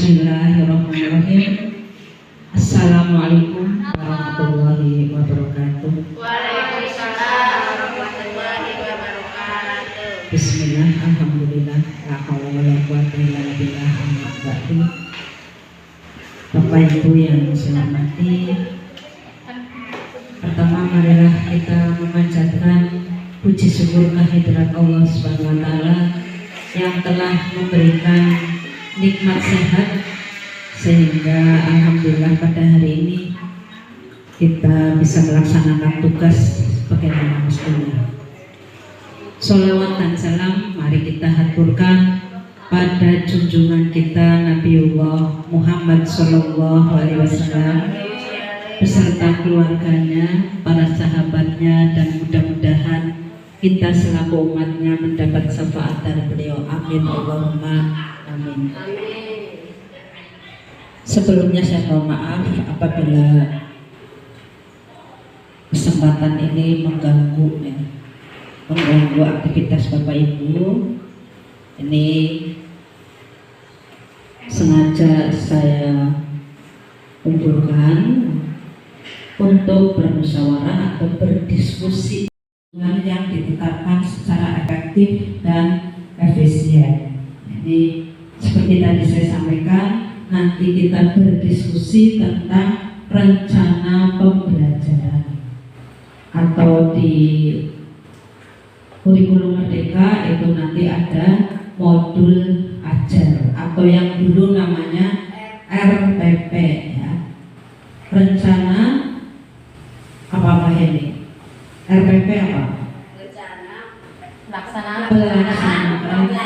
Bismillahirrahmanirrahim. Assalamualaikum warahmatullahi wabarakatuh. Waalaikumsalam warahmatullahi wabarakatuh. Bismillah, alhamdulillah, la haula wala quwwata illa billah, amma ba'du. Bapak Ibu yang saya hormati, pertama marilah kita memanjatkan puji syukur kehadirat Allah Subhanahu wa taala yang telah memberikan nikmat sehat sehingga alhamdulillah pada hari ini kita bisa melaksanakan tugas sebagaimana mestinya. Sholawat dan salam mari kita haturkan pada junjungan kita Nabiullah Muhammad Sallallahu Alaihi Wasallam beserta keluarganya, para sahabatnya, dan mudah-mudahan kita selaku umatnya mendapat syafaat dari beliau. Amin Allahumma amin. Sebelumnya saya mohon maaf apabila kesempatan ini mengganggu aktivitas Bapak Ibu. Ini sengaja saya kumpulkan untuk bermusyawarah atau berdiskusi dengan yang ditetapkan secara efektif dan efisien. Jadi seperti tadi saya sampaikan, nanti kita berdiskusi tentang rencana pembelajaran atau di kurikulum Merdeka itu nanti ada modul ajar atau yang dulu namanya RPP ya. Rencana apa ini? RPP apa? Rencana pelaksanaan ya.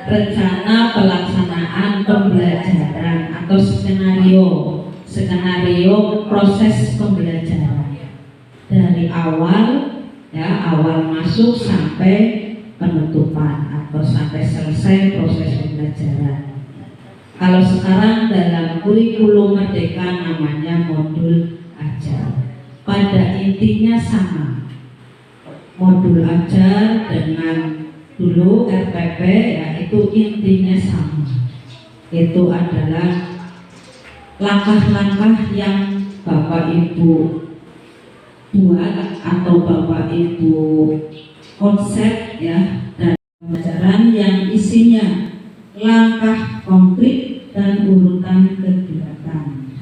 Rencana pelaksanaan pembelajaran atau skenario proses pembelajaran dari awal masuk sampai penutupan atau sampai selesai proses pembelajaran. Kalau sekarang dalam kurikulum Merdeka namanya modul ajar. Pada intinya sama. Modul ajar dengan dulu RPP itu intinya sama. Itu adalah langkah-langkah yang Bapak Ibu buat atau Bapak Ibu konsep dan pembelajaran yang isinya langkah konkret dan urutan kegiatan.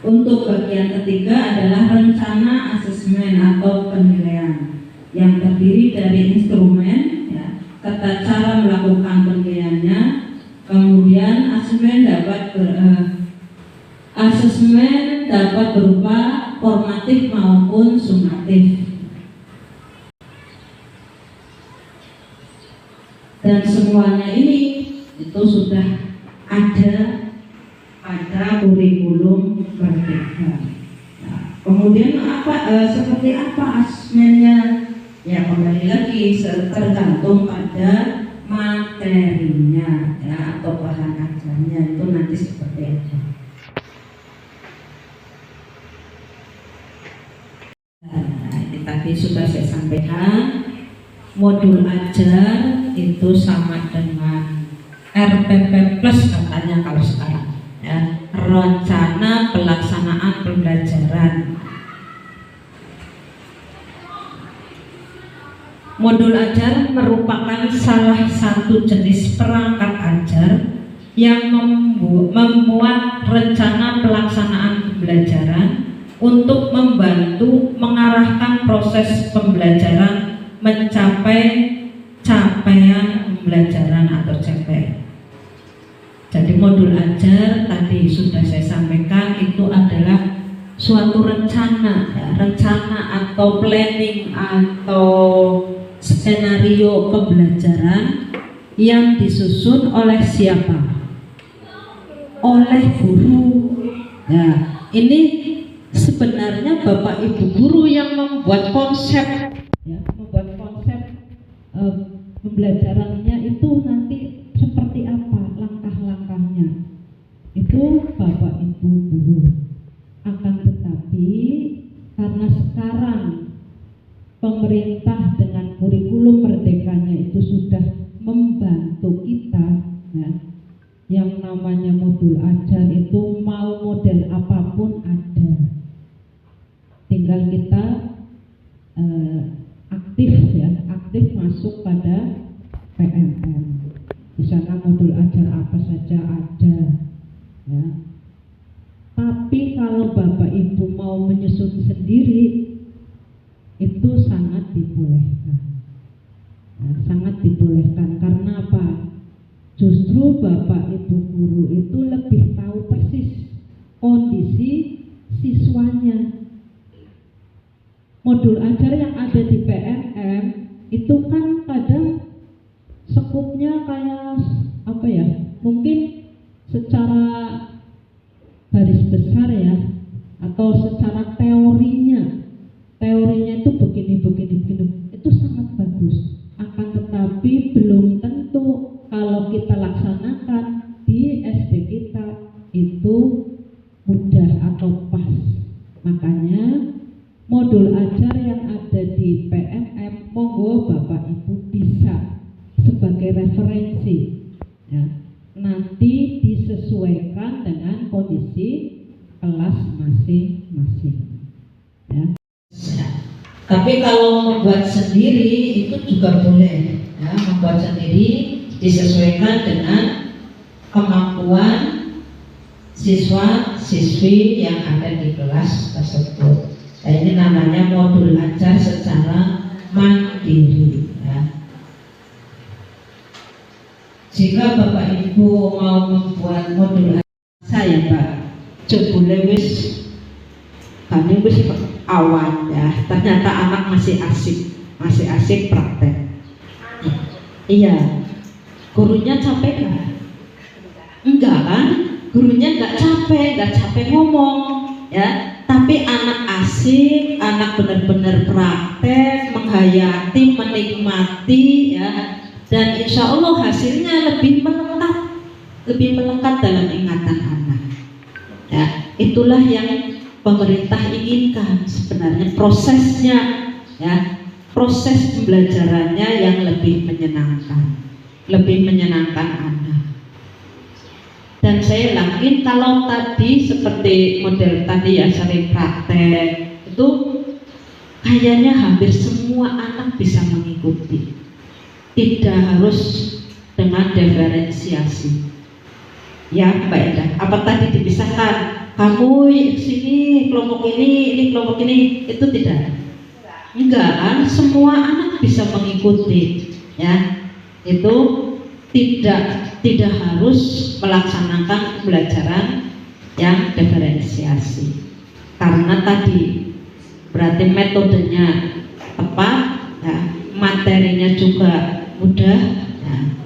Untuk bagian ketiga adalah rencana asesmen atau penilaian yang terdiri dari instrumen, tata cara melakukan penilaiannya, kemudian asesmen dapat berupa formatif maupun sumatif. Dan semuanya ini itu sudah ada pada kurikulum Merdeka. Nah, kemudian seperti apa asesmennya? Ya kembali lagi tergantung pada materinya atau bahan ajarnya itu nanti seperti apa. Nah, ini tadi sudah saya sampaikan, modul ajar itu sama dengan RPP plus katanya kalau sekarang rencana pelaksanaan pembelajaran. Modul ajar merupakan salah satu jenis perangkat ajar yang membuat rencana pelaksanaan pembelajaran untuk membantu mengarahkan proses pembelajaran mencapai capaian pembelajaran atau CP. Jadi modul ajar tadi sudah saya sampaikan itu adalah suatu rencana atau planning atau skenario pembelajaran yang disusun oleh siapa? Oleh guru. Nah, ini sebenarnya Bapak Ibu guru yang membuat konsep pembelajarannya itu nanti seperti apa langkah-langkahnya. Itu Bapak Ibu guru. Akan tetapi karena sekarang pemerintah dengan kurikulum merdekanya itu sudah membantu kita yang namanya modul ajar itu mau model apapun ada. Tinggal kita aktif masuk pada PMM. Di sana modul ajar apa saja ada, ya. Tapi kalau Bapak Ibu mau menyusun sendiri, itu sangat dibolehkan. Nah, sangat dibolehkan karena apa? Justru Bapak Ibu guru itu lebih tahu persis kondisi siswanya. Modul ajar yang ada di PMM itu kan kadang skupnya kayak apa ya? Mungkin secara garis besar ya, atau secara teorinya itu begini, itu sangat bagus. Akan tetapi belum tentu kalau kita laksanakan di SD kita itu mudah atau pas. Makanya modul ajar yang ada di PMM, monggo Bapak Ibu bisa sebagai referensi, ya. Nanti disesuaikan dengan kondisi kelas masing-masing, ya. Tapi kalau membuat sendiri itu juga boleh, ya. Membuat sendiri disesuaikan dengan kemampuan siswa-siswi yang ada di kelas tersebut. Nah, ini namanya modul ajar secara mandiri, ya. Jika Bapak Ibu mau membuat modul ajar, saya Pak, coba wis kami wis awan ya. Ternyata anak masih asik praktek. Iya. Gurunya capek nggak? Enggak kan? Gurunya nggak capek ngomong, ya. Tapi anak asik, anak benar-benar praktek, menghayati, menikmati, ya. Dan insya Allah hasilnya lebih melekat dalam ingatan anak. Ya, itulah yang pemerintah inginkan sebenarnya prosesnya, ya. Proses pembelajarannya yang lebih menyenangkan anak. Dan saya yakin kalau tadi seperti model tadi ya, sering praktek itu kayaknya hampir semua anak bisa mengikuti, tidak harus dengan diferensiasi, ya Mbak Eda. Apa tadi dipisahkan, kamu sini kelompok ini kelompok ini, itu tidak. Enggak kan, semua anak bisa mengikuti, ya. Itu tidak harus melaksanakan pembelajaran yang diferensiasi, karena tadi berarti metodenya tepat, ya, materinya juga mudah, ya.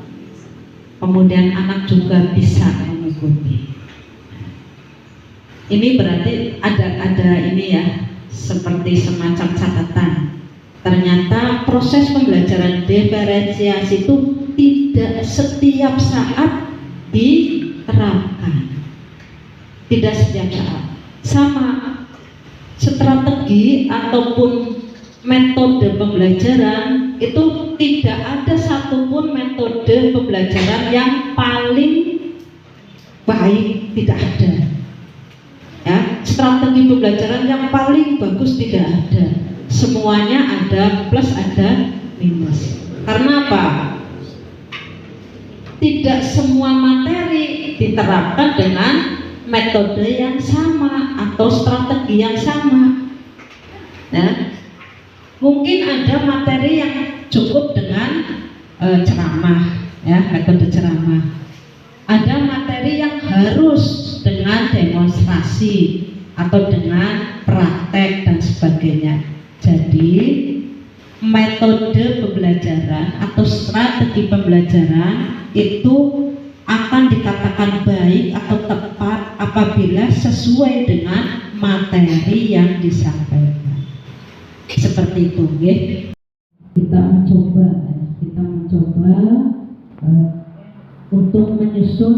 Kemudian anak juga bisa mengikuti. Ini berarti ada ini ya, seperti semacam catatan. Ternyata proses pembelajaran diferensiasi itu tidak setiap saat diterapkan. Tidak setiap saat. Sama strategi ataupun metode pembelajaran itu tidak ada satupun metode pembelajaran yang paling baik, tidak ada. Ya, strategi pembelajaran yang paling bagus tidak ada. Semuanya ada plus ada minus. Karena apa? Tidak semua materi diterapkan dengan metode yang sama atau strategi yang sama. Nah, mungkin ada materi yang cukup dengan ceramah, ya, metode ceramah. Ada materi yang harus dengan demonstrasi atau dengan praktek dan sebagainya. Jadi metode pembelajaran atau strategi pembelajaran itu akan dikatakan baik atau tepat apabila sesuai dengan materi yang disampaikan. Seperti itu, ya. Kita mencoba untuk menyusun